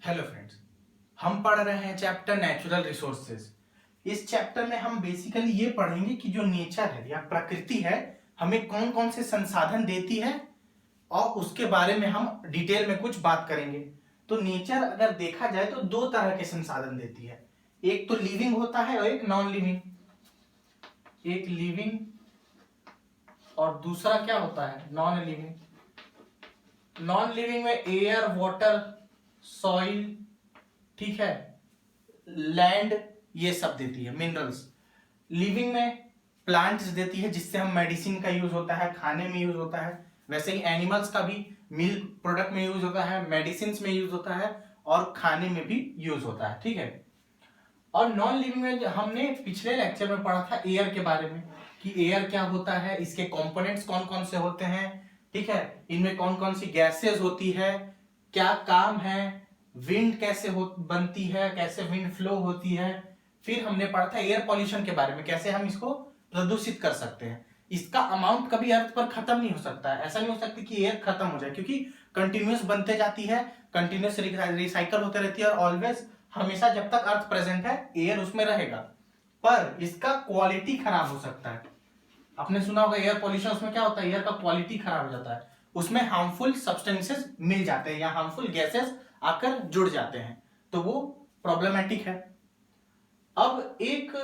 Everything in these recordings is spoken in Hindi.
हेलो फ्रेंड्स, हम पढ़ रहे हैं चैप्टर नेचुरल रिसोर्सेज। इस चैप्टर में हम बेसिकली ये पढ़ेंगे कि जो नेचर है या प्रकृति है हमें कौन कौन से संसाधन देती है और उसके बारे में हम डिटेल में कुछ बात करेंगे। तो नेचर अगर देखा जाए तो दो तरह के संसाधन देती है, एक तो लिविंग होता है और एक नॉन लिविंग। एक लिविंग और दूसरा क्या होता है, नॉन लिविंग। नॉन लिविंग में एयर, वाटर, सॉइल, ठीक है, लैंड, ये सब देती है, मिनरल्स। लिविंग में प्लांट्स देती है जिससे हम मेडिसिन का यूज होता है, खाने में यूज होता है। वैसे ही एनिमल्स का भी मिल्क प्रोडक्ट में यूज होता है, मेडिसिन में यूज होता है और खाने में भी यूज होता है, ठीक है। और नॉन लिविंग में हमने पिछले लेक्चर में पढ़ा था एयर के बारे में कि एयर क्या होता है, इसके कंपोनेंट्स कौन कौन से होते हैं, ठीक है, इनमें कौन कौन सी गैसेस होती है, क्या काम है, विंड कैसे बनती है, कैसे विंड फ्लो होती है। फिर हमने पढ़ा था एयर पॉल्यूशन के बारे में, कैसे हम इसको प्रदूषित कर सकते हैं। इसका अमाउंट कभी अर्थ पर खत्म नहीं हो सकता है, ऐसा नहीं हो सकता कि एयर खत्म हो जाए, क्योंकि कंटिन्यूस बनते जाती है, कंटिन्यूस रिसाइकल होते रहती है और ऑलवेज हमेशा जब तक अर्थ प्रेजेंट है एयर उसमें रहेगा। पर इसका क्वालिटी खराब हो सकता है। आपने सुना होगा एयर पॉल्यूशन, उसमें क्या होता है, एयर का क्वालिटी खराब हो जाता है, उसमें हार्मफुल सब्सटेंसेस मिल जाते हैं या हार्मफुल गैसेस आकर जुड़ जाते हैं, तो वो प्रॉब्लमेटिक है। अब एक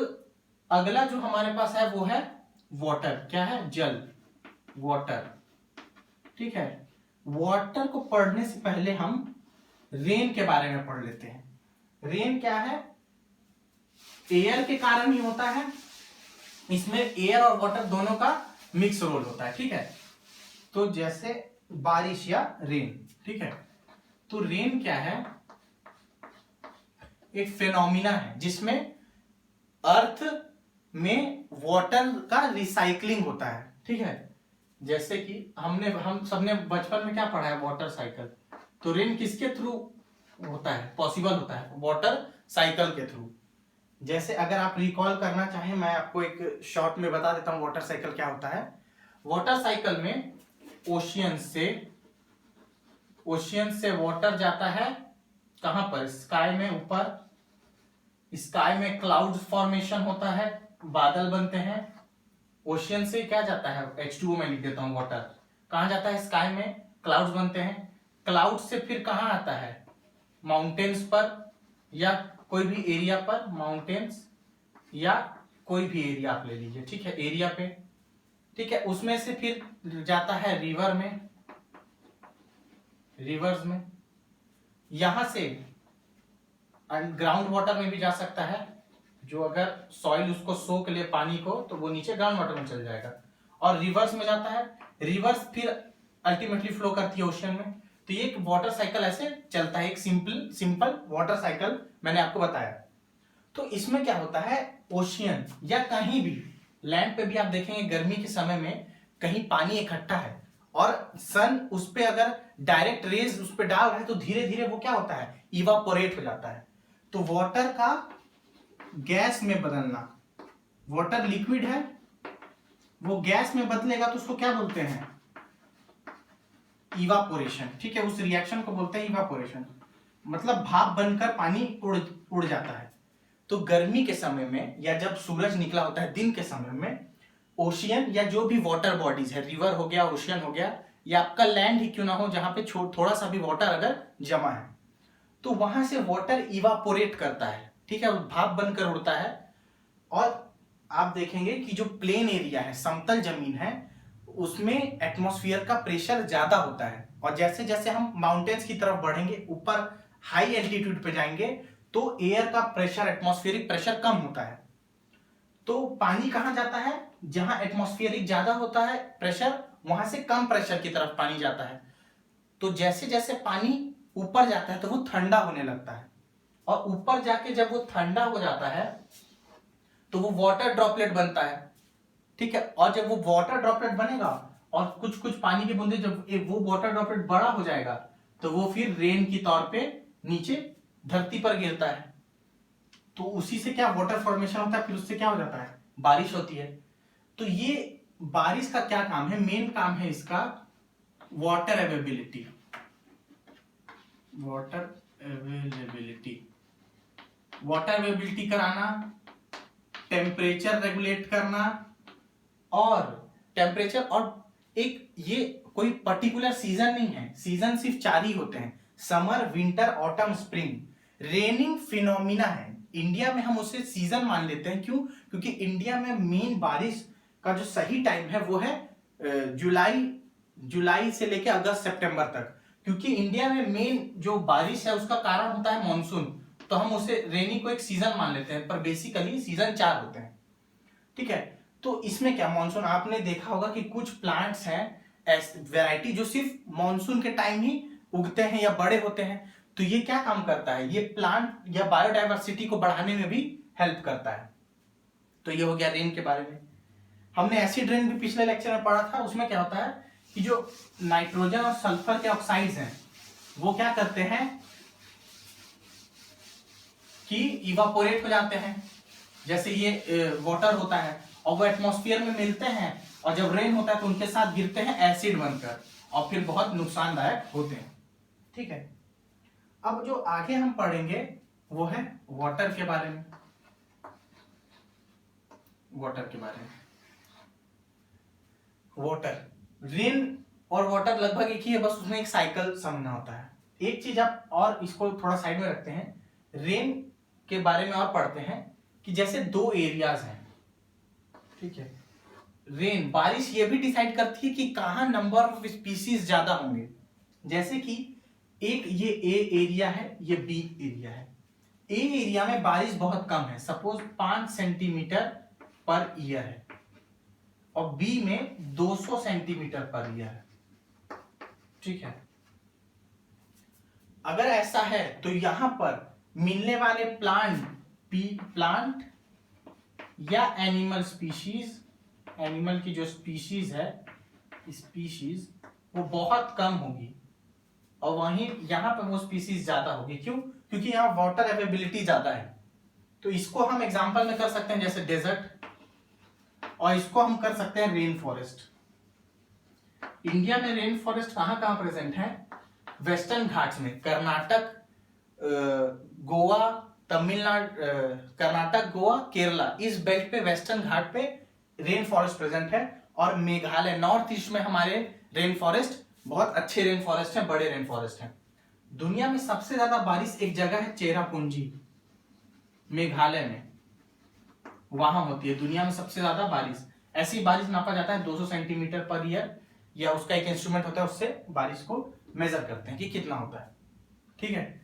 अगला जो हमारे पास है वो है वाटर। क्या है, जल, वाटर, ठीक है। वाटर को पढ़ने से पहले हम रेन के बारे में पढ़ लेते हैं। रेन क्या है, एयर के कारण ही होता है, इसमें एयर और वाटर दोनों का मिक्स रोल होता है, ठीक है। तो जैसे बारिश या रेन, ठीक है। तो रेन क्या है, एक फिनोमिना है जिसमें अर्थ में वाटर का रिसाइकलिंग होता है, ठीक है। जैसे कि हम सबने बचपन में क्या पढ़ा है, वाटर साइकिल। तो रेन किसके थ्रू होता है, पॉसिबल होता है, वाटर साइकिल के थ्रू। जैसे अगर आप रिकॉल करना चाहें, मैं आपको एक शॉर्ट में बता देता हूं वाटर साइकिल क्या होता है। वाटर साइकिल में ओशियन से वाटर जाता है कहां पर, स्काई में, ऊपर स्काई में क्लाउड फॉर्मेशन होता है, बादल बनते हैं। ओशियन से क्या जाता है, H2O में लिख देता हूं, वाटर कहां जाता है, स्काई में, क्लाउड्स बनते हैं। क्लाउड से फिर कहां आता है, माउंटेन्स पर या कोई भी एरिया पर, माउंटेन्स या कोई भी एरिया आप ले लीजिए, ठीक है, एरिया पे, ठीक है। उसमें से फिर जाता है रिवर में, रिवर्स में, यहां से ग्राउंड वाटर में भी जा सकता है, जो अगर सॉइल उसको सोख ले पानी को तो वो नीचे ग्राउंड वाटर में चल जाएगा। और रिवर्स में जाता है, रिवर्स फिर अल्टीमेटली फ्लो करती है ओशियन में। तो ये एक वाटर साइकिल ऐसे चलता है, एक सिंपल वाटर साइकिल मैंने आपको बताया। तो इसमें क्या होता है, ओशियन या कहीं भी लैंड पे भी आप देखेंगे गर्मी के समय में कहीं पानी इकट्ठा है और सन उस पे अगर डायरेक्ट रेज उस पे डाल रहा है तो धीरे धीरे वो क्या होता है, इवापोरेट हो जाता है। तो वाटर का गैस में बदलना, वाटर लिक्विड है, वो गैस में बदलेगा तो उसको क्या बोलते हैं, इवापोरेशन, ठीक है। उस रिएक्शन को बोलते हैं इवापोरेशन, मतलब भाप बनकर पानी उड़ जाता है। तो गर्मी के समय में या जब सूरज निकला होता है दिन के समय में, ओशियन या जो भी वाटर बॉडीज है, रिवर हो गया, ओशियन हो गया, या आपका लैंड ही क्यों ना हो जहां पे थोड़ा सा भी वाटर अगर जमा है, तो वहां से वाटर इवापोरेट करता है, ठीक है, भाप बनकर उड़ता है। और आप देखेंगे कि जो प्लेन एरिया है, समतल जमीन है, उसमें एटमॉस्फेयर का प्रेशर ज्यादा होता है। और जैसे जैसे हम माउंटेन्स की तरफ बढ़ेंगे, ऊपर हाई एल्टीट्यूड पे जाएंगे, तो एयर का प्रेशर, एटमॉस्फेरिक प्रेशर कम होता है। तो पानी कहां जाता है, जहां एटमॉस्फेरिक ज्यादा होता है प्रेशर, वहां से कम प्रेशर की तरफ पानी जाता है। तो जैसे जैसे पानी ऊपर जाता है तो वो ठंडा होने लगता है, और ऊपर जाके जब वो ठंडा हो जाता है तो वो वाटर ड्रॉपलेट बनता है, ठीक है। और जब वो वाटर ड्रॉपलेट बनेगा और कुछ कुछ पानी की बूंदे, जब वो वाटर ड्रॉपलेट बड़ा हो जाएगा तो वो फिर रेन की तौर पे नीचे धरती पर गिरता है। तो उसी से क्या वाटर फॉर्मेशन होता है, फिर उससे क्या हो जाता है, बारिश होती है। तो ये बारिश का क्या काम है, मेन काम है इसका water availability, water availability, water availability कराना, टेम्परेचर रेगुलेट करना, और टेम्परेचर, और एक ये कोई पर्टिकुलर सीजन नहीं है, सीजन सिर्फ 4 ही होते हैं, summer, winter, autumn, spring. Raining phenomena है, इंडिया में हम उसे सीजन मान लेते हैं, क्यों? क्योंकि इंडिया में मेन बारिश का जो सही टाइम है वो है जुलाई से लेकर अगस्त सितंबर तक, क्योंकि इंडिया में मेन जो बारिश है उसका कारण होता है मॉनसून, तो हम उसे रेनी को एक सीजन मान लेते हैं, पर बेसिकली सीजन 4 होते हैं। ठीक है, तो इसमें क्या मॉनसून, आपने देखा होगा कि कुछ प्लांट्स हैं वैरायटी जो सिर्फ मॉनसून के टाइम ही उगते हैं या बड़े होते हैं, तो ये क्या काम करता है, ये प्लांट या बायोडायवर्सिटी को बढ़ाने में भी हेल्प करता है। तो ये हो गया रेन के बारे में। हमने एसिड रेन भी पिछले लेक्चर में पढ़ा था, उसमें क्या होता है कि जो नाइट्रोजन और सल्फर के ऑक्साइड्स हैं वो क्या करते हैं कि इवापोरेट हो जाते हैं, जैसे ये वाटर होता है, और वो एटमॉस्फेयर में मिलते हैं, और जब रेन होता है तो उनके साथ गिरते हैं एसिड बनकर, और फिर बहुत नुकसानदायक होते हैं। ठीक है, अब जो आगे हम पढ़ेंगे वो है वाटर के बारे में। वाटर के बारे में, वाटर, रेन और वाटर लगभग एक ही है, बस उसमें एक साइकिल समझना होता है। एक चीज आप और इसको थोड़ा साइड में रखते हैं, रेन के बारे में और पढ़ते हैं कि जैसे 2 एरियाज हैं, ठीक है, रेन बारिश ये भी डिसाइड करती है कि कहां नंबर ऑफ स्पीसीज ज्यादा होंगे, जैसे कि एक ये ए एरिया है, ये बी एरिया है। ए एरिया में बारिश बहुत कम है, सपोज 5 सेंटीमीटर पर ईयर है, और बी में 200 सेंटीमीटर पर ईयर है। ठीक है, अगर ऐसा है तो यहां पर मिलने वाले प्लांट या एनिमल स्पीशीज, एनिमल की जो स्पीशीज है, स्पीशीज वो बहुत कम होगी, और वहीं यहां पर वो स्पीशीज ज्यादा होगी। क्यों? क्योंकि यहां वाटर अवेलेबिलिटी ज्यादा है। तो इसको हम एग्जांपल में कर सकते हैं जैसे डेजर्ट, और इसको हम कर सकते हैं रेन फॉरेस्ट। इंडिया में रेन फॉरेस्ट कहां कहां प्रेजेंट है? वेस्टर्न घाट्स में, कर्नाटक, गोवा, तमिलनाडु, कर्नाटक, गोवा, केरला, इस बेल्ट पे, वेस्टर्न घाट पे रेन फॉरेस्ट प्रेजेंट है। और मेघालय, नॉर्थ ईस्ट में हमारे रेन फॉरेस्ट बहुत अच्छे रेन फॉरेस्ट हैं, बड़े रेन फॉरेस्ट हैं। दुनिया में सबसे ज्यादा बारिश एक जगह है, चेरापूंजी, मेघालय में, वहां होती है दुनिया में सबसे ज्यादा बारिश। ऐसी बारिश नापा जाता है 200 सेंटीमीटर पर ईयर, या उसका एक इंस्ट्रूमेंट होता है, उससे बारिश को मेजर करते हैं कि कितना होता है। ठीक है,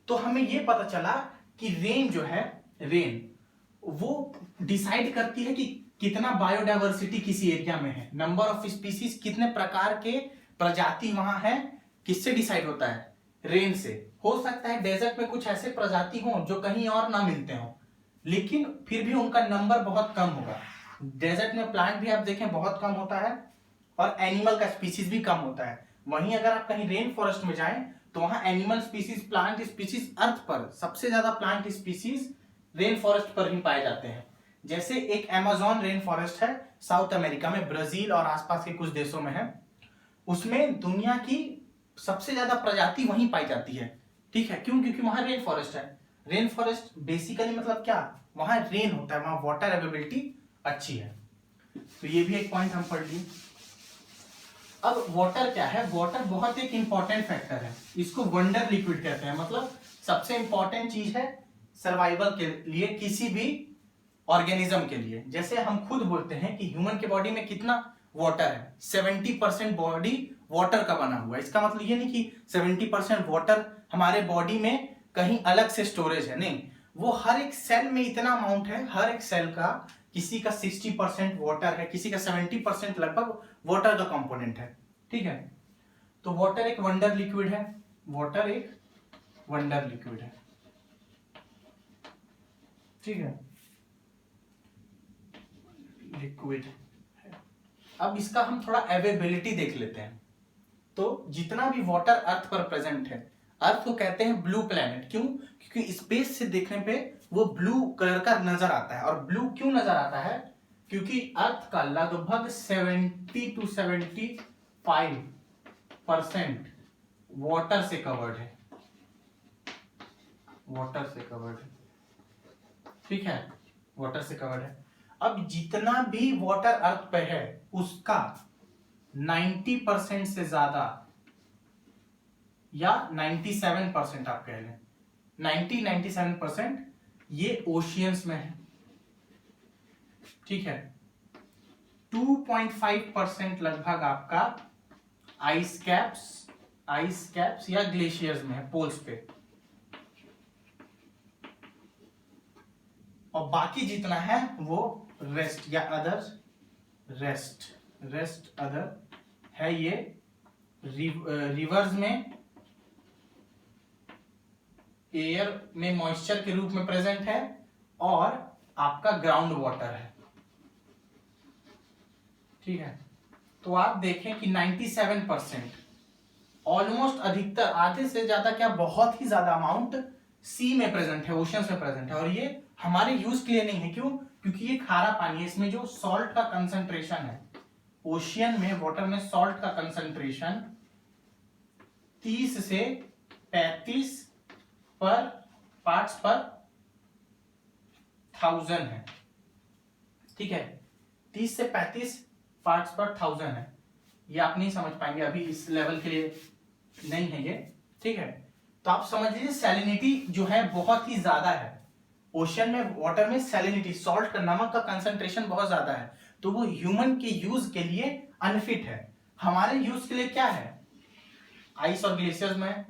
तो हमें यह पता चला कि रेन जो है, रेन वो डिसाइड करती है कि कितना बायोडायवर्सिटी किसी एरिया में है, नंबर ऑफ स्पीसीज, कितने प्रकार के प्रजाति वहां है, किससे डिसाइड होता है? रेन से। हो सकता है डेजर्ट में कुछ ऐसे प्रजाति हो जो कहीं और ना मिलते हो, लेकिन फिर भी उनका नंबर बहुत कम होगा। डेजर्ट में प्लांट भी आप देखें बहुत कम होता है, और एनिमल का स्पीसीज भी कम होता है। वहीं अगर आप कहीं रेन फॉरेस्ट में जाएं तो वहां एनिमल स्पीसीज, प्लांट स्पीसीज, अर्थ पर सबसे ज्यादा प्लांट स्पीसीज रेन फॉरेस्ट पर ही पाए जाते हैं। जैसे एक अमेज़न रेन फॉरेस्ट है साउथ अमेरिका में, ब्राजील और आसपास के कुछ देशों में है, उसमें दुनिया की सबसे ज्यादा प्रजाति वहीं पाई जाती है। ठीक है, क्यों? क्योंकि वहां रेन फॉरेस्ट है। रेन फॉरेस्ट बेसिकली मतलब क्या? वहां रेन होता है, वहां वाटर अवेलेबिलिटी अच्छी है। तो ये भी एक पॉइंट हम पढ़ लिए। अब वाटर क्या है? वाटर बहुत एक इंपॉर्टेंट फैक्टर है, इसको वंडर लिक्विड कहते हैं, मतलब सबसे इंपॉर्टेंट चीज है सर्वाइवल के लिए, किसी भी ऑर्गेनिज्म के लिए। जैसे हम खुद बोलते हैं कि ह्यूमन के बॉडी में कितना वाटर है, 70% बॉडी वाटर का बना हुआ है। इसका मतलब ये नहीं कि 70% वाटर हमारे बॉडी में कहीं अलग से स्टोरेज है, नहीं, वो हर एक सेल में इतना अमाउंट है, हर एक सेल का, किसी का 60% वाटर है, किसी का 70% लगभग वाटर का कंपोनेंट है। ठीक है, तो वाटर एक वंडर लिक्विड है, वाटर एक वंडर लिक्विड है। ठीक है, लिक्विड है। अब इसका हम थोड़ा अवेलेबिलिटी देख लेते हैं। तो जितना भी वाटर अर्थ पर प्रेजेंट है, अर्थ को कहते हैं ब्लू प्लैनेट। क्यों? क्योंकि स्पेस से देखने पे वो ब्लू कलर का नजर आता है। और ब्लू क्यों नजर आता है? क्योंकि अर्थ का लगभग 70 to 75% वाटर से कवर्ड है। वाटर से कवर्ड है, ठीक है, वाटर से कवर्ड है। अब जितना भी वाटर अर्थ पे है उसका 90% से ज्यादा या 97% आप कह लें, 97% ये ओशियंस में है, ठीक है। 2.5% लगभग आपका आइस कैप्स या ग्लेशियर्स में है, पोल्स पे, और बाकी जितना है वो रेस्ट या अदर रेस्ट अदर है। ये रिवर्स में एयर में मॉइस्चर के रूप में प्रेजेंट है और आपका ग्राउंड वाटर है, ठीक है। तो आप देखें कि 97% ऑलमोस्ट अधिकतर, आधे से ज्यादा क्या, बहुत ही ज्यादा अमाउंट सी में प्रेजेंट है, ओशियंस में प्रेजेंट है। और ये हमारे यूज के लिए नहीं है, क्यों? क्योंकि ये खारा पानी है, इसमें जो सॉल्ट का कंसंट्रेशन है, ओशियन में वाटर में सॉल्ट का कंसंट्रेशन 30 से 35 पर पार्ट्स पर 1000 है, ठीक है। 30 से 35 पार्ट्स पर 1000 है। ये आप नहीं समझ पाएंगे अभी, इस लेवल के लिए नहीं है ये, ठीक है। तो आप समझ लीजिए सैलिनिटी जो है बहुत ही ज्यादा है, ओशन में वाटर में सैलिनिटी, सॉल्ट का, नमक का कंसंट्रेशन बहुत ज्यादा है, तो वो ह्यूमन के यूज के लिए अनफिट है। हमारे यूज के लिए क्या है? आइस और ग्लेशियर्स में,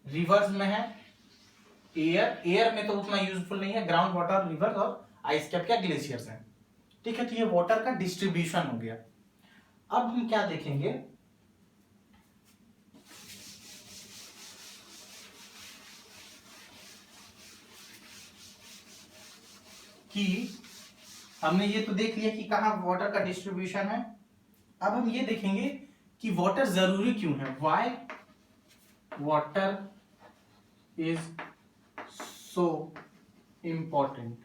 रिवर्स में है, एयर में तो उतना यूजफुल नहीं है, ग्राउंड वाटर, रिवर्स और आइस कैप क्या, ग्लेशियर्स है, ठीक है। तो ये वाटर का डिस्ट्रीब्यूशन हो गया। अब हम क्या देखेंगे कि हमने ये तो देख लिया कि कहाँ वाटर का डिस्ट्रीब्यूशन है। अब हम ये देखेंगे कि वाटर जरूरी क्यों है, why water is so important,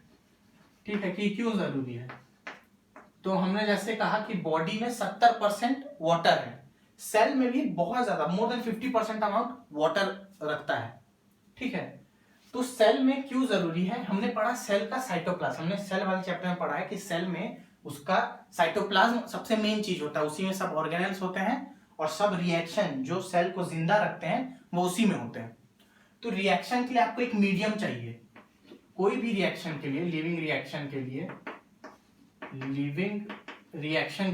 ठीक है, कि क्यों जरूरी है। तो हमने जैसे कहा कि बॉडी में 70% वाटर है, सेल में भी बहुत ज्यादा, मोर देन 50% अमाउंट वाटर रखता है, ठीक है। तो सेल में क्यों जरूरी है? हमने पढ़ा सेल का साइटोप्लाज्म, हमने सेल वाले चैप्टर में पढ़ा है कि सेल में उसका साइटोप्लाज्म सबसे मेन चीज होता है, उसी में सब ऑर्गेनेल्स होते हैं और सब रिएक्शन जो सेल को जिंदा रखते हैं वो उसी में होते हैं। तो रिएक्शन के लिए आपको एक मीडियम चाहिए, कोई भी रिएक्शन के लिए, लिविंग रिएक्शन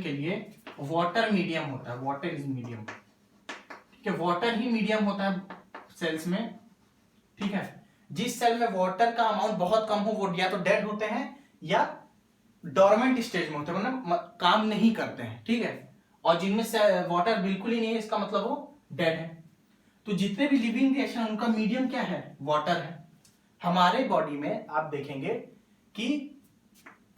के लिए वाटर मीडियम होता है, वाटर इज मीडियम, ठीक है। वाटर ही मीडियम होता है सेल्स में, ठीक है। जिस सेल में वाटर का अमाउंट बहुत कम हो वो या तो डेड होते हैं या डोरमेंट स्टेज में होते हैं, मतलब काम नहीं करते हैं, ठीक है। और जिनमें वाटर बिल्कुल ही नहीं है, इसका मतलब वो डेड है। तो जितने भी लिविंग रिएक्शन उनका मीडियम क्या है, वाटर है। हमारे बॉडी में आप देखेंगे कि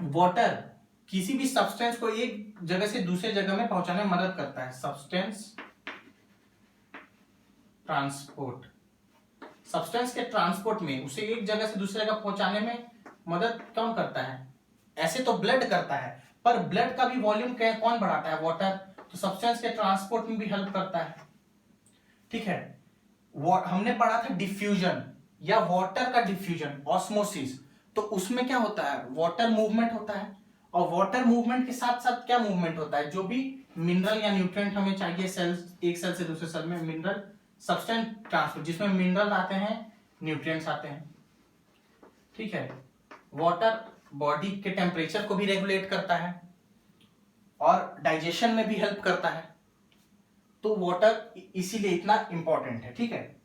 वाटर किसी भी सब्सटेंस को एक जगह से दूसरे जगह में पहुंचाने में मदद करता है, सब्सटेंस ट्रांसपोर्ट, सब्सटेंस के ट्रांसपोर्ट में, उसे एक जगह से दूसरे जगह पहुंचाने में मदद कौन करता है? ऐसे तो ब्लड करता है, पर ब्लड का भी वॉल्यूम कौन बढ़ाता है? वाटर। तो सब्सटेंस के ट्रांसपोर्ट में भी हेल्प करता है, ठीक है। हमने पढ़ा था डिफ्यूजन या वाटर का डिफ्यूजन, ऑस्मोसिस। तो उसमें क्या होता है? वाटर मूवमेंट होता है, और वाटर मूवमेंट के साथ साथ क्या मूवमेंट होता है? जो भी मिनरल या न्यूट्रिएंट हमें चाहिए सेल्स, एक सेल से दूसरे सेल में, मिनरल सब्सटेंस ट्रांसफर, जिसमें मिनरल आते हैं, न्यूट्रिएंट्स आते हैं, ठीक है। वाटर बॉडी के टेम्परेचर को भी रेगुलेट करता है और डाइजेशन में भी हेल्प करता है। तो वाटर इसीलिए इतना इंपॉर्टेंट है, ठीक है।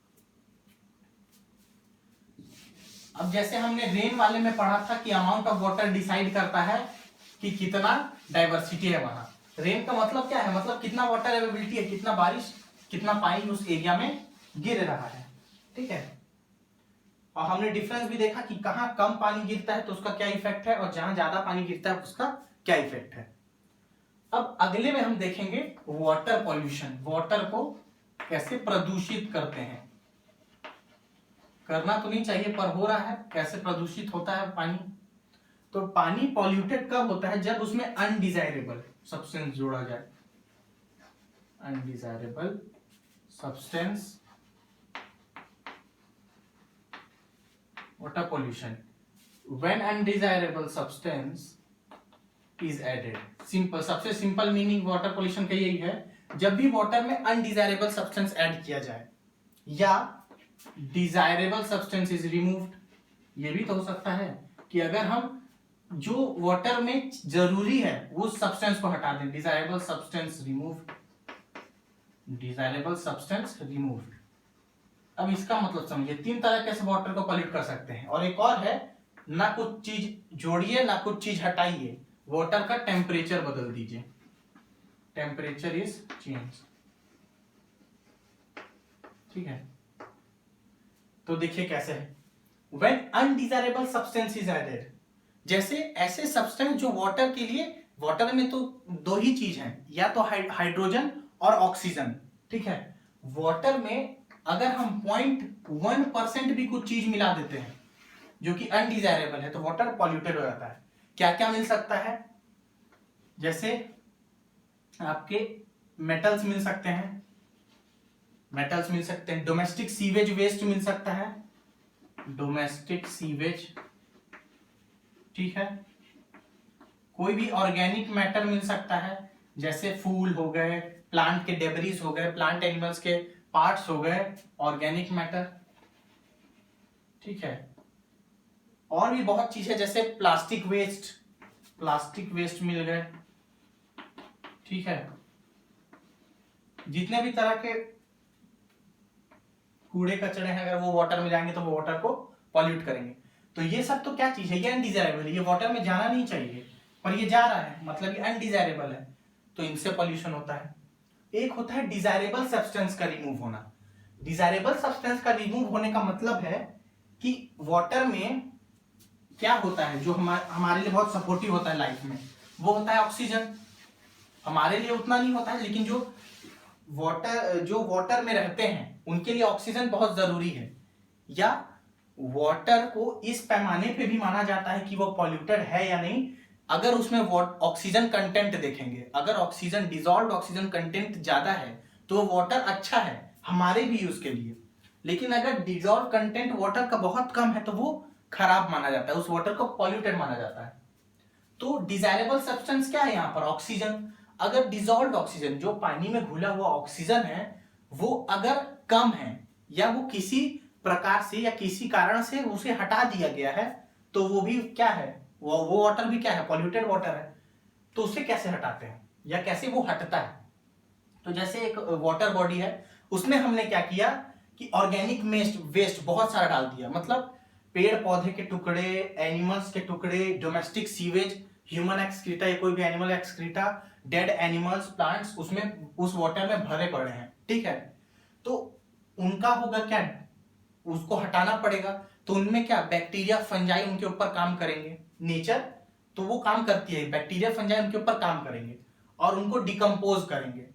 अब जैसे हमने रेन वाले में पढ़ा था कि अमाउंट ऑफ वाटर डिसाइड करता है कि कितना डाइवर्सिटी है वहां। रेन का मतलब क्या है? मतलब कितना वाटर अवेलेबिलिटी है, कितना बारिश, कितना पानी उस एरिया में गिर रहा है, ठीक है। और हमने डिफरेंस भी देखा कि कहां कम पानी गिरता है तो उसका क्या इफेक्ट है, और जहां ज्यादा पानी गिरता है उसका क्या इफेक्ट है। अब अगले में हम देखेंगे वाटर पॉल्यूशन, वाटर को कैसे प्रदूषित करते हैं। करना तो नहीं चाहिए पर हो रहा है, कैसे प्रदूषित होता है पानी। तो पानी पॉल्यूटेड कब होता है? जब उसमें अनडिजायरेबल सब्सटेंस जोड़ा जाए, undesirable substance water pollution when undesirable substance is added. Simple, सबसे सिंपल मीनिंग वाटर पॉल्यूशन का यही है, जब भी वाटर में अनडिजायरेबल सब्सटेंस ऐड किया जाए या डिजायरेबल सब्सटेंस इज रिमूव्ड। ये भी तो हो सकता है कि अगर हम जो वाटर में जरूरी है वो सब्सटेंस को हटा दें, desirable substance removed, desirable substance removed. अब इसका मतलब समझिए, तीन तरह से वाटर को पॉल्यूट कर सकते हैं। और एक और है, ना कुछ चीज जोड़िए ना कुछ चीज हटाइए, वाटर का टेम्परेचर बदल दीजिए, टेम्परेचर इज चेंज। ठीक है, तो देखिए कैसे है, when undesirable substance is added, जैसे ऐसे सब्सटेंस जो वाटर के लिए, वाटर में तो दो ही चीज हैं, या तो हाइड्रोजन और ऑक्सीजन। ठीक है, वाटर में अगर हम 0.1% भी कुछ चीज मिला देते हैं जो कि अनडिजायरेबल है तो वाटर पॉल्यूटेड हो जाता है। क्या क्या मिल सकता है, जैसे आपके मेटल्स मिल सकते हैं, मेटल्स मिल सकते हैं, डोमेस्टिक सीवेज वेस्ट मिल सकता है, डोमेस्टिक सीवेज। ठीक है, कोई भी ऑर्गेनिक मैटर मिल सकता है, जैसे फूल हो गए, प्लांट के डेबरीज हो गए, प्लांट एनिमल्स के पार्ट्स हो गए, ऑर्गेनिक मैटर। ठीक है, और भी बहुत चीज है, जैसे प्लास्टिक वेस्ट, प्लास्टिक वेस्ट मिल गए। ठीक है, जितने भी तरह के कूड़े कचड़े हैं अगर वो वाटर में जाएंगे तो वो वाटर को पॉल्यूट करेंगे। तो ये सब तो क्या चीज है, ये अनडिजायरेबल है, ये वाटर में जाना नहीं चाहिए पर ये जा रहा है, मतलब ये अनडिजायरेबल है, तो इनसे पॉल्यूशन होता है। एक होता है डिजायरेबल सब्सटेंस का रिमूव होना। डिजायरेबल सब्सटेंस का रिमूव होने का मतलब है कि वाटर में क्या होता है जो हमारे लिए बहुत सपोर्टिव होता है लाइफ में, वो होता है ऑक्सीजन। हमारे लिए उतना नहीं होता है, लेकिन जो वाटर में रहते हैं उनके लिए ऑक्सीजन बहुत जरूरी है। या वाटर को इस पैमाने पे भी माना जाता है कि वो पॉल्यूटेड है या नहीं, अगर उसमें ऑक्सीजन कंटेंट देखेंगे। अगर ऑक्सीजन, डिजॉल्व ऑक्सीजन कंटेंट ज्यादा है तो वाटर अच्छा है हमारे भी यूज के लिए, लेकिन अगर डिजॉल्व कंटेंट वाटर का बहुत कम है तो वो खराब माना जाता है, उस वाटर को पॉल्यूटेड माना जाता है। तो डिजायरेबल सब्सटेंस क्या है यहाँ पर, ऑक्सीजन। अगर डिजॉल्व ऑक्सीजन, जो पानी में घुला हुआ ऑक्सीजन है, वो अगर कम है या वो किसी प्रकार से या किसी कारण से उसे हटा दिया गया है तो वो भी क्या है, वो वाटर भी क्या है, पॉल्यूटेड वाटर है। तो उसे कैसे हटाते हैं या कैसे वो हटता है, तो जैसे एक वाटर बॉडी है, उसमें हमने क्या किया कि ऑर्गेनिक वेस्ट बहुत सारा डाल दिया, मतलब पेड़ पौधे के टुकड़े, एनिमल्स के टुकड़े, डोमेस्टिक सीवेज, ह्यूमन एक्सक्रीटा या कोई भी animal excreta, dead animals, plants उसमें उस वाटर में भरे पड़े हैं। ठीक है, तो उनका होगा क्या, उसको हटाना पड़ेगा। तो उनमें क्या, बैक्टीरिया फंजाई उनके ऊपर काम करेंगे, नेचर तो वो काम करती है, बैक्टीरिया फंजाई उनके ऊपर काम करेंगे और उनको डिकम्पोज करेंगे।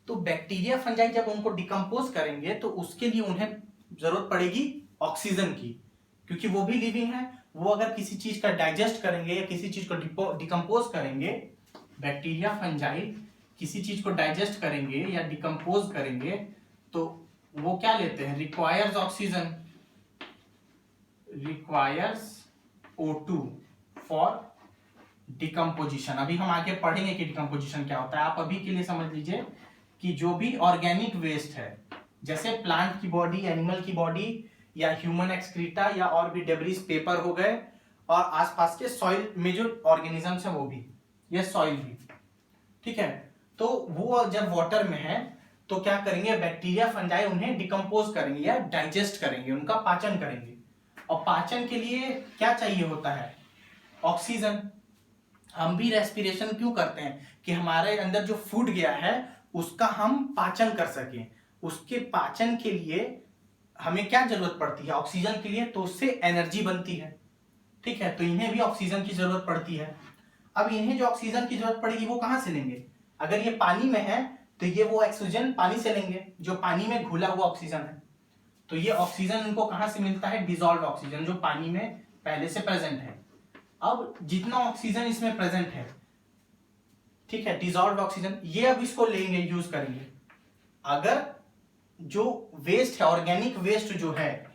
तो बैक्टीरिया फंजाई जब उनको डिकम्पोज करेंगे तो उसके लिए उन्हें जरूरत पड़ेगी ऑक्सीजन की, क्योंकि वो भी लिविंग है। वो अगर किसी चीज का डाइजेस्ट करेंगे या किसी चीज को डिकम्पोज करेंगे, बैक्टीरिया फंजाई किसी चीज को डाइजेस्ट करेंगे या डिकम्पोज करेंगे तो वो क्या लेते हैं, requires oxygen, requires O2 for decomposition. अभी हम आगे पढ़ेंगे कि डिकम्पोजिशन क्या होता है। आप अभी के लिए समझ लीजिए कि जो भी ऑर्गेनिक वेस्ट है, जैसे प्लांट की बॉडी, एनिमल की बॉडी या ह्यूमन एक्सक्रीटा या और भी डेब्रिस, पेपर हो गए, और आसपास के सॉइल में जो ऑर्गेनिजम्स है वो भी, ये सॉइल भी। ठीक है, तो वो जब वाटर में है तो क्या करेंगे, बैक्टीरिया फंजाई उन्हें डिकम्पोज करेंगे या डाइजेस्ट करेंगे, उनका पाचन करेंगे। और पाचन के लिए क्या चाहिए होता है, ऑक्सीजन। हम भी रेस्पिरेशन क्यों करते हैं, कि हमारे अंदर जो फूड गया है उसका हम पाचन कर सकें। उसके पाचन के लिए हमें क्या जरूरत पड़ती है, ऑक्सीजन के लिए, तो उससे एनर्जी बनती है। ठीक है, तो इन्हें भी ऑक्सीजन की जरूरत पड़ती है। अब इन्हें जो ऑक्सीजन की जरूरत पड़ेगी वो कहां से लेंगे, अगर ये पानी में है तो ये वो ऑक्सीजन पानी से लेंगे जो पानी में घुला हुआ ऑक्सीजन है। तो ये ऑक्सीजन इनको कहां से मिलता है, डिसॉल्व ऑक्सीजन, जो पानी में पहले से प्रेजेंट है। अब जितना ऑक्सीजन इसमें प्रेजेंट है, ठीक है, डिसॉल्व ऑक्सीजन, ये अब इसको लेंगे, यूज करेंगे। अगर जो वेस्ट है, ऑर्गेनिक वेस्ट जो है,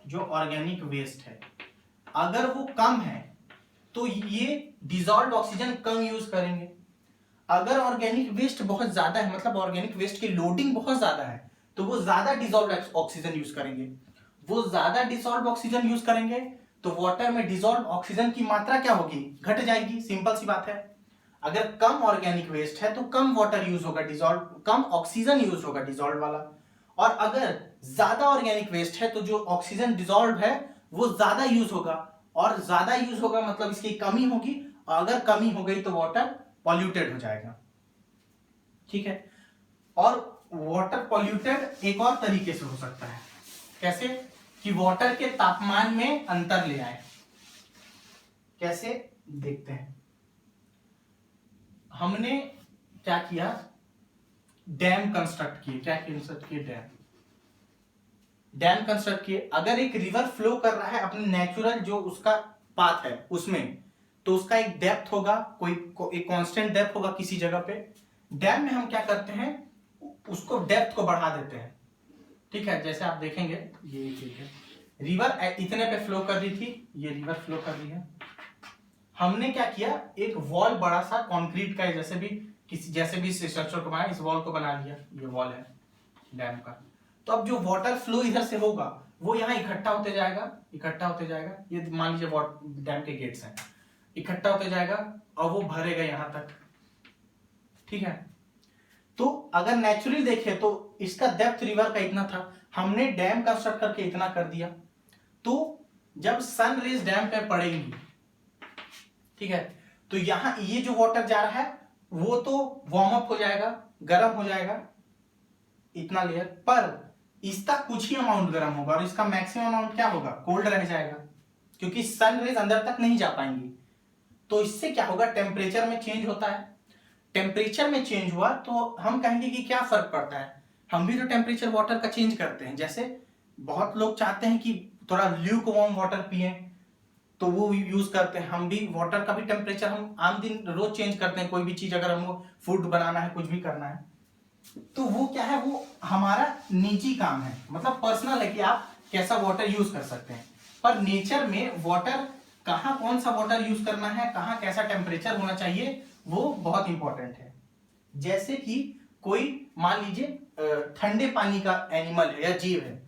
जो ऑर्गेनिक वेस्ट है अगर वो कम है तो ये डिसॉल्व ऑक्सीजन कम यूज करेंगे। अगर ऑर्गेनिक वेस्ट बहुत ज्यादा है, मतलब ऑर्गेनिक वेस्ट की लोडिंग बहुत ज्यादा है, तो वो ज्यादा डिसॉल्व ऑक्सीजन यूज करेंगे। वो ज्यादा डिसॉल्व ऑक्सीजन यूज करेंगे तो वाटर में डिसॉल्व ऑक्सीजन की मात्रा क्या होगी, घट जाएगी। सिंपल सी बात है। अगर कम ऑर्गेनिक वेस्ट है तो कम वाटर यूज होगा, डिसॉल्व कम ऑक्सीजन यूज होगा डिसॉल्व वाला। और अगर ज्यादा ऑर्गेनिक वेस्ट है तो जो ऑक्सीजन डिसॉल्व है वो ज्यादा यूज होगा, और ज्यादा यूज होगा मतलब इसकी कमी होगी, और अगर कमी हो गई तो वाटर पॉल्यूटेड हो जाएगा। ठीक है। और वाटर पॉल्यूटेड एक और तरीके से हो सकता है। कैसे? कि वाटर के तापमान में अंतर ले आए। कैसे? देखते हैं। हमने क्या किया, डैम कंस्ट्रक्ट किए। क्या कंस्ट्रक्ट किए? डैम कंस्ट्रक्ट किए। अगर एक रिवर फ्लो कर रहा है अपने नेचुरल जो उसका पाथ है उसमें, तो उसका एक डेप्थ होगा, एक कांस्टेंट डेप्थ होगा किसी जगह पे। डैम में हम क्या करते हैं, उसको डेप्थ को बढ़ा देते हैं। ठीक है। जैसे आप देखेंगे ये ठीक है, रिवर इतने पे फ्लो कर रही थी, ये रिवर फ्लो कर रही है। हमने क्या किया, एक वॉल बड़ा सा कंक्रीट का जैसे भी स्ट्रक्चर को बनाया, इस वॉल को बना लिया। ये वॉल है डैम का। तो अब जो वाटर फ्लो इधर से होगा वो यहाँ इकट्ठा होते जाएगा। ये मान लीजिए डैम के गेट्स हैं, इकट्ठा होते जाएगा और वो भरेगा यहां तक। ठीक है। तो अगर नेचुरली देखें तो इसका डेप्थ रिवर का इतना था, हमने डैम कंस्ट्रक्ट करके इतना कर दिया। तो जब सन रेज डैम पे पड़ेंगी, ठीक है, तो यहां ये जो वाटर जा रहा है वो तो वार्म अप हो जाएगा, गर्म हो जाएगा इतना लेयर, पर इसका कुछ ही अमाउंट गर्म होगा और इसका मैक्सिमम अमाउंट क्या होगा, कोल्ड रह जाएगा, क्योंकि सन रेज अंदर तक नहीं जा पाएंगी। तो इससे क्या होगा, टेम्परेचर में चेंज होता है। टेम्परेचर में चेंज हुआ तो हम कहेंगे कि क्या फर्क पड़ता है। हम भी तो टेम्परेचर वाटर का चेंज करते हैं। जैसे बहुत लोग चाहते हैं कि थोड़ा ल्यूक वार्म वाटर पिए, तो वो यूज करते हैं। हम भी वाटर का भी टेम्परेचर हम आम दिन रोज चेंज करते हैं। कोई भी चीज अगर हमको फूड बनाना है, कुछ भी करना है, तो वो क्या है, वो हमारा निजी काम है, मतलब पर्सनल है कि आप कैसा वाटर यूज कर सकते हैं। पर नेचर में वाटर कहाँ कौन सा वाटर यूज करना है, कहाँ कैसा टेम्परेचर होना चाहिए, वो बहुत इंपॉर्टेंट है। जैसे कि कोई मान लीजिए ठंडे पानी का एनिमल है या जीव है,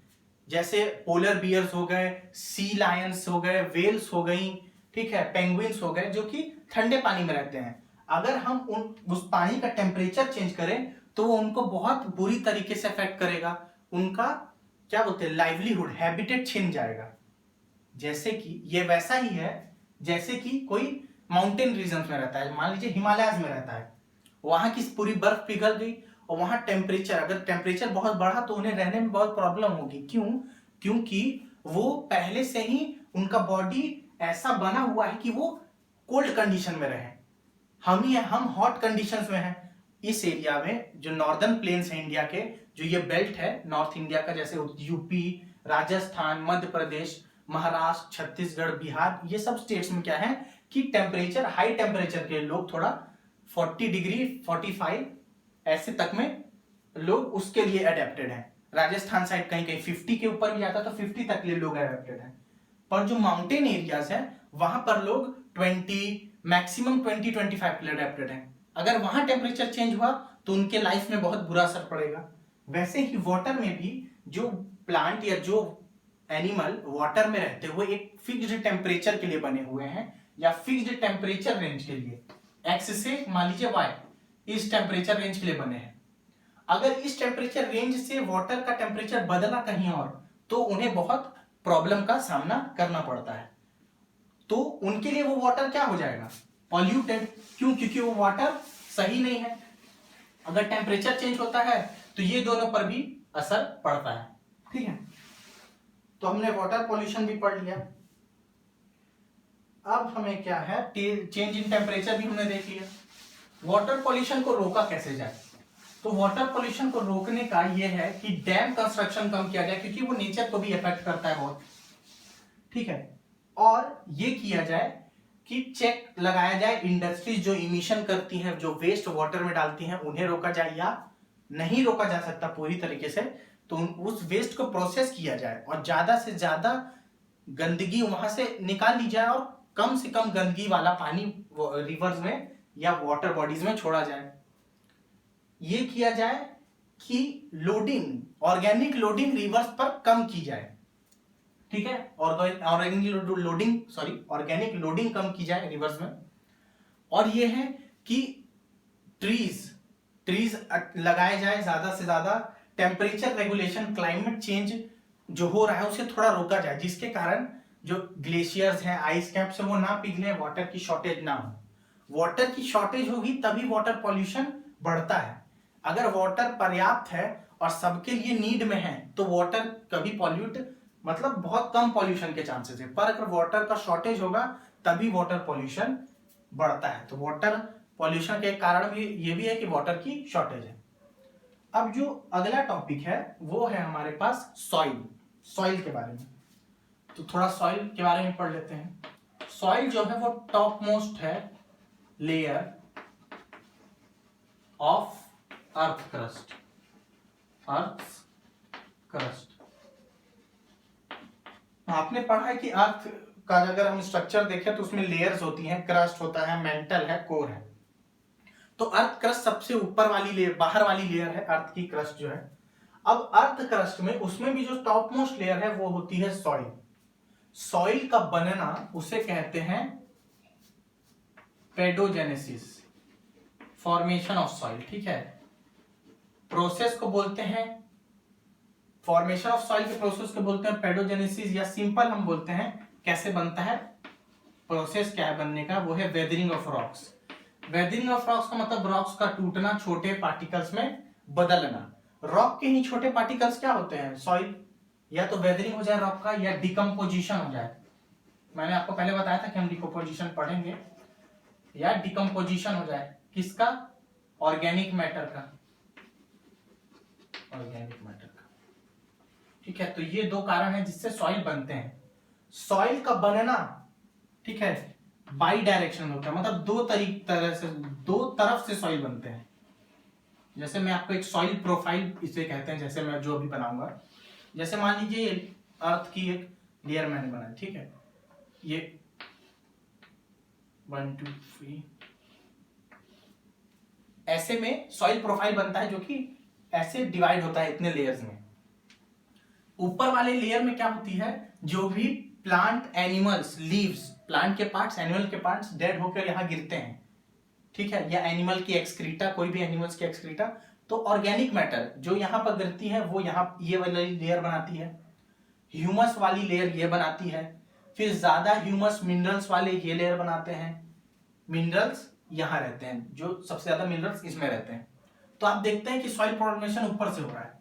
जैसे पोलर बियर्स हो गए, सी लायंस हो गए, वेल्स हो गई, ठीक है, पेंगुइन्स हो गए, जो कि ठंडे पानी में रहते हैं। अगर हम उस पानी का टेम्परेचर चेंज करें तो वो उनको बहुत बुरी तरीके से अफेक्ट करेगा। उनका क्या बोलते हैं, लाइवलीहुड, हैबिटेट छिन जाएगा। जैसे कि ये वैसा ही है जैसे कि कोई माउंटेन रीजन में रहता है, मान लीजिए हिमालयस में रहता है, वहां की पूरी बर्फ पिघल गई और वहां टेम्परेचर, अगर टेम्परेचर बहुत बढ़ा तो उन्हें रहने में बहुत प्रॉब्लम होगी। क्यों? क्योंकि वो पहले से ही उनका बॉडी ऐसा बना हुआ है कि वो कोल्ड कंडीशन में रहे। हम हॉट कंडीशंस में हैं। इस एरिया में जो नॉर्दर्न प्लेन्स है इंडिया के, जो ये बेल्ट है नॉर्थ इंडिया का, जैसे यूपी, राजस्थान, मध्य प्रदेश, महाराष्ट्र, छत्तीसगढ़, बिहार, ये सब स्टेट्स में क्या है कि टेम्परेचर, हाई टेम्परेचर के लोग थोड़ा 40 डिग्री 45 ऐसे तक में लोग उसके लिए अडेप्टेड हैं। राजस्थान साइड कहीं कहीं 50 के ऊपर भी आता तो 50 तक लिए लोग अडेप्टेड हैं। पर जो माउंटेन एरियाज है वहां पर लोग 20 मैक्सिमम 20-25 के लिए अडेप्टेड हैं। अगर वहां टेम्परेचर चेंज हुआ तो उनके लाइफ में बहुत बुरा असर पड़ेगा। वैसे ही वाटर में भी जो प्लांट या जो एनिमल वाटर में रहते हुए एक फिक्स्ड टेम्परेचर के लिए बने हुए हैं, या फिक्स्ड टेम्परेचर रेंज के लिए, एक्स से मान लीजिए वाई, इस टेम्परेचर रेंज के लिए बने हैं। अगर इस टेम्परेचर रेंज से वाटर का टेम्परेचर बदला कहीं और, तो उन्हें बहुत प्रॉब्लम का सामना करना पड़ता है। तो उनके लिए वो वाटर क्या हो जाएगा, पॉल्यूटेड। क्यों? क्योंकि वो वाटर सही नहीं है। अगर टेम्परेचर चेंज होता है तो ये दोनों पर भी असर पड़ता है। ठीक है। तो हमने वाटर पॉल्यूशन भी पढ़ लिया। अब हमें क्या है, चेंज इन टेम्परेचर भी हमने देख लिया। वाटर पॉल्यूशन को रोका कैसे जाए? तो वाटर पॉल्यूशन को रोकने का ये है कि डैम कंस्ट्रक्शन कम किया जाए, क्योंकि वो नेचर को भी इफेक्ट करता है बहुत। ठीक है। और ये किया जाए कि चेक लगाया जाए, इंडस्ट्रीज जो इमिशन करती हैं, जो वेस्ट वाटर में डालती हैं, उन्हें रोका जाए, या नहीं रोका जा सकता पूरी तरीके से तो उस वेस्ट को प्रोसेस किया जाए और ज्यादा से ज्यादा गंदगी वहां से निकाल ली जाए और कम से कम गंदगी वाला पानी रिवर्स में या वाटर बॉडीज में छोड़ा जाए। ये किया जाए कि लोडिंग, ऑर्गेनिक लोडिंग रिवर्स पर कम की जाए, ठीक है, ऑर्गेनिक लोडिंग कम की जाए रिवर्स में। और ये है कि ट्रीज लगाए जाए ज्यादा से ज्यादा, टेम्परेचर रेगुलेशन, क्लाइमेट चेंज जो हो रहा है उसे थोड़ा रोका जाए, जिसके कारण जो ग्लेशियर्स हैं, आइस कैप्स है, वो ना पिघले, वाटर की शॉर्टेज ना हो। वाटर की शॉर्टेज होगी तभी वाटर पॉल्यूशन बढ़ता है। अगर वाटर पर्याप्त है और सबके लिए नीड में है तो वाटर कभी पॉल्यूट, मतलब बहुत कम पॉल्यूशन के चांसेस है। पर अगर वाटर का शॉर्टेज होगा तभी वाटर पॉल्यूशन बढ़ता है। तो वाटर पॉल्यूशन के कारण भी ये भी है कि वाटर की शॉर्टेज है। अब जो अगला टॉपिक है वो है हमारे पास सॉइल के बारे में। तो थोड़ा सॉइल के बारे में पढ़ लेते हैं। सॉइल जो है वो टॉप मोस्ट है लेयर ऑफ अर्थ क्रस्ट। आपने पढ़ा है कि अर्थ का अगर हम स्ट्रक्चर देखें तो उसमें लेयर्स होती हैं, क्रस्ट होता है, मेंटल है, कोर है। तो अर्थ क्रस्ट सबसे ऊपर वाली लेयर, बाहर वाली लेयर है अर्थ की क्रस्ट जो है। अब अर्थ क्रस्ट में उसमें भी जो टॉप मोस्ट लेयर है वो होती है सॉइल। सॉइल का बनना उसे कहते हैं पेडोजेनेसिस, फॉर्मेशन ऑफ सॉइल, ठीक है। प्रोसेस को बोलते हैं, फॉर्मेशन ऑफ सॉइल के प्रोसेस को बोलते हैं पेडोजेनेसिस, या सिंपल हम बोलते हैं कैसे बनता है, प्रोसेस क्या है बनने का, वो है weathering of rocks. Weathering of rocks का मतलब रॉक्स का टूटना, छोटे पार्टिकल्स में बदलना। रॉक के ही छोटे पार्टिकल्स क्या होते हैं, सॉइल। या तो वेदरिंग हो जाए रॉक का या डिकम्पोजिशन हो जाए। मैंने आपको पहले बताया था कि हम डिकम्पोजिशन पढ़ेंगे। या डिकम्पोजिशन हो जाए किसका, ऑर्गेनिक मैटर का, ठीक है। तो ये दो कारण है जिससे सॉइल बनते हैं। सॉइल का बनना, ठीक है, बाई डायरेक्शन होता है, मतलब दो तरफ से सॉइल बनते हैं। जैसे मैं आपको एक सॉइल प्रोफाइल इसे कहते हैं, जैसे मैं जो अभी बनाऊंगा, जैसे मान लीजिए अर्थ की एक लेयर मैंने बनाई, ठीक है, ये 1 2 3 ऐसे में सॉइल प्रोफाइल बनता है, जो कि ऐसे डिवाइड होता है इतने लेयर्स में। ऊपर वाले लेयर में क्या होती है, जो भी प्लांट, एनिमल्स, लीव्स, प्लांट के पार्ट्स, एनिमल के पार्ट्स डेड होकर यहां गिरते हैं, ठीक है, या एनिमल की एक्सक्रीटा, कोई भी एनिमल्स की एक्सक्रीटा, तो ऑर्गेनिक मैटर जो यहां पर गिरती है वो यहां ये वाली लेयर बनाती है। ह्यूमस वाली लेयर ये बनाती है। फिर ज्यादा ह्यूमस मिनरल्स वाले ये लेयर बनाते हैं। मिनरल्स यहां रहते हैं, जो सबसे ज्यादा मिनरल्स इसमें रहते हैं। तो आप देखते हैं कि सॉइल फॉर्मेशन ऊपर से हो रहा है।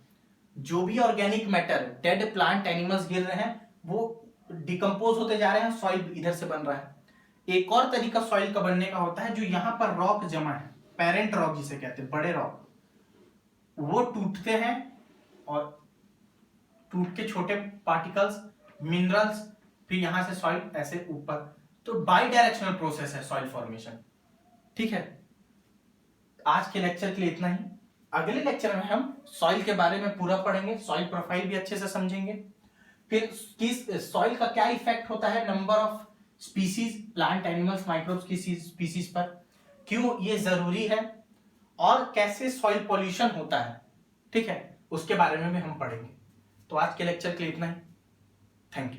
जो भी organic matter, dead plant, animals गिर रहे हैं, वो डिकम्पोज होते जा रहे हैं, सॉइल इधर से बन रहा है। एक और तरीका सॉइल का बनने का होता है, जो यहां पर रॉक जमा है, पेरेंट रॉक जिसे कहते हैं, बड़े रॉक, वो टूटते हैं और टूट के छोटे पार्टिकल्स, मिनरल्स, फिर यहां से सॉइल ऐसे ऊपर। तो बाई डायरेक्शनल प्रोसेस है सॉइल फॉर्मेशन, ठीक है। आज के लेक्चर के लिए इतना ही। अगले लेक्चर में हम सॉइल के बारे में पूरा पढ़ेंगे, सॉइल प्रोफाइल भी अच्छे से समझेंगे। फिर किस सॉइल का क्या इफेक्ट होता है number of species, plant, animals, microbes की स्पीसीज पर, क्यों ये जरूरी है, और कैसे सॉइल पॉल्यूशन होता है, ठीक है, उसके बारे में भी हम पढ़ेंगे। तो आज के लेक्चर के लिए इतना ही। Thank you.